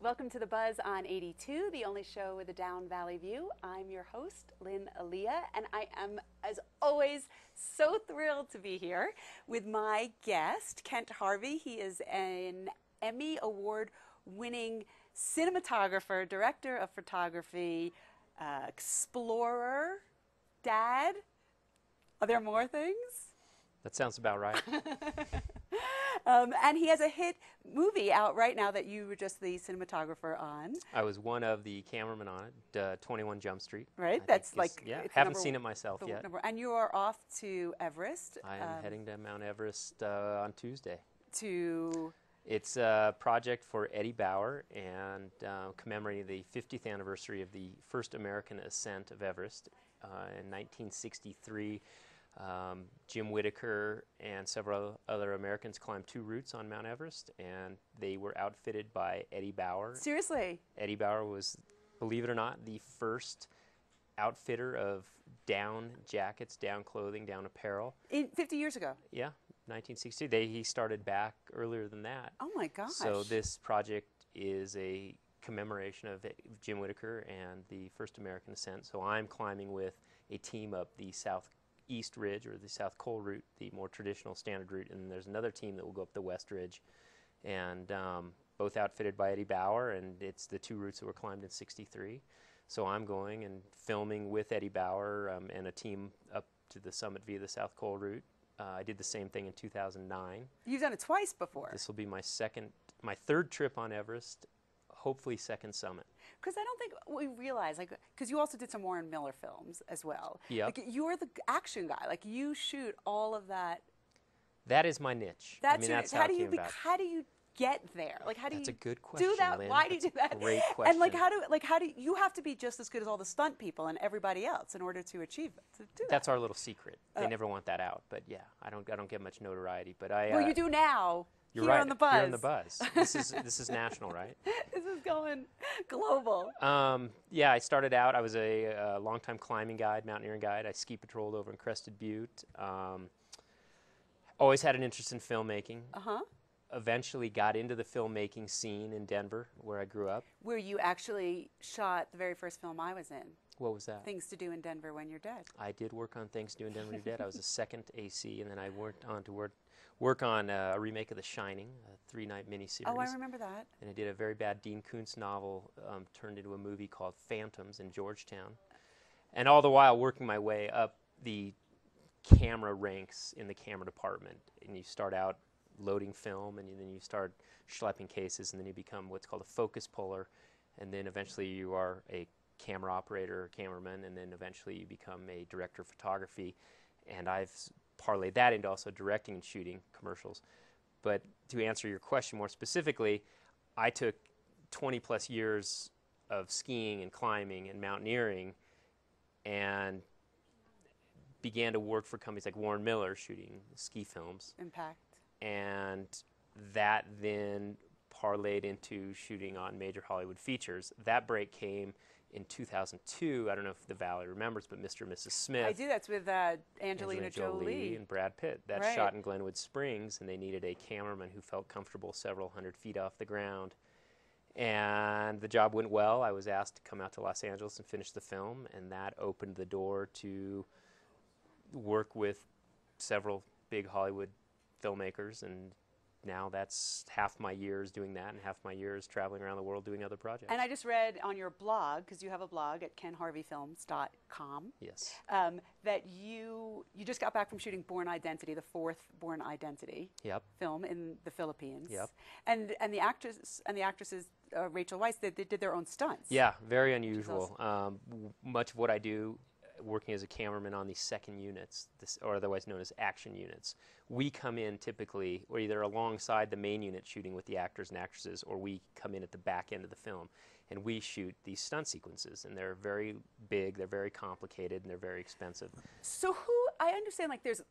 Welcome to The Buzz on 82, the only show with a down valley view. I'm your host, Lynn Aliya, and I am, as always, so thrilled to be here with my guest, Kent Harvey. He is an Emmy Award-winning cinematographer, director of photography, explorer, dad. Are there more things? That sounds about right. And he has a hit movie out right now that you were just the cinematographer on. I was one of the cameramen on it, 21 Jump Street. Right, that's like... Yeah, haven't seen it myself yet. And you are off to Everest. I am heading to Mount Everest on Tuesday. It's a project for Eddie Bauer and commemorating the 50th anniversary of the first American ascent of Everest in 1963. Jim Whittaker and several other Americans climbed 2 routes on Mount Everest, and they were outfitted by Eddie Bauer. Seriously? Eddie Bauer was, believe it or not, the first outfitter of down jackets, down clothing, down apparel. 50 years ago? Yeah, 1960. He started back earlier than that. Oh my gosh. So this project is a commemoration of Jim Whittaker and the first American ascent. So I'm climbing with a team up the Southeast Ridge, or the South Col route, the more traditional standard route, and there's another team that will go up the West Ridge, and both outfitted by Eddie Bauer, and it's the 2 routes that were climbed in '63. So I'm going and filming with Eddie Bauer and a team up to the summit via the South Col route. I did the same thing in 2009. You've done it twice before. This will be my 3rd trip on Everest, hopefully 2nd summit. Because I don't think we realize, like, because you also did some Warren Miller films as well. Yeah. Like, you're the action guy. Like, you shoot all of that. That is my niche. That's that's how do you get there? Like, how do That's you a good question, do that? Lynn. Why do you do that? Great question. And how do you have to be just as good as all the stunt people and everybody else in order to achieve it? To do That's our little secret. They never want that out. But yeah, I don't get much notoriety. But well, you do now. You're here right. On the Buzz. Here on the Buzz. This is national, right? This is going global. Yeah, I started out. I was a longtime climbing guide, mountaineering guide. I ski patrolled over in Crested Butte. Always had an interest in filmmaking. Eventually got into the filmmaking scene in Denver, where I grew up. Where you actually shot the very first film I was in. What was that? Things to Do in Denver When You're Dead. I did work on Things to Do in Denver When You're Dead. I was a 2nd AC, and then I worked on to work on a remake of The Shining, a 3-night miniseries. Oh, I remember that. And I did a very bad Dean Koontz novel turned into a movie called Phantoms in Georgetown. And all the while working my way up the camera ranks in the camera department. And you start out loading film, and then you start schlepping cases, and then you become what's called a focus puller, and then eventually you are a camera operator or cameraman, and then eventually you become a director of photography. And I've parlayed that into also directing and shooting commercials. But to answer your question more specifically, I took 20+ years of skiing and climbing and mountaineering and began to work for companies like Warren Miller shooting ski films. Impact. And that then parlayed into shooting on major Hollywood features. That break came in 2002. I don't know if the Valley remembers, but Mr. and Mrs. Smith. I do. That's with Angelina Jolie and Brad Pitt. That right. Shot in Glenwood Springs, and they needed a cameraman who felt comfortable several hundred feet off the ground. And the job went well. I was asked to come out to Los Angeles and finish the film, and that opened the door to work with several big Hollywood filmmakers, and now that's half my years doing that and half my years traveling around the world doing other projects. And I just read on your blog, because you have a blog at kenharveyfilms.com. Yes. That you just got back from shooting Born Identity, the 4th Born Identity film in the Philippines. Yep. And the actresses Rachel Weisz, they did their own stunts. Yeah, very unusual. Awesome. Much of what I do working as a cameraman on these 2nd units, or otherwise known as action units, we come in typically, or either alongside the main unit shooting with the actors and actresses, or we come in at the back end of the film, and we shoot these stunt sequences, and they're very big, they're very complicated, and they're very expensive. So I understand, like, there's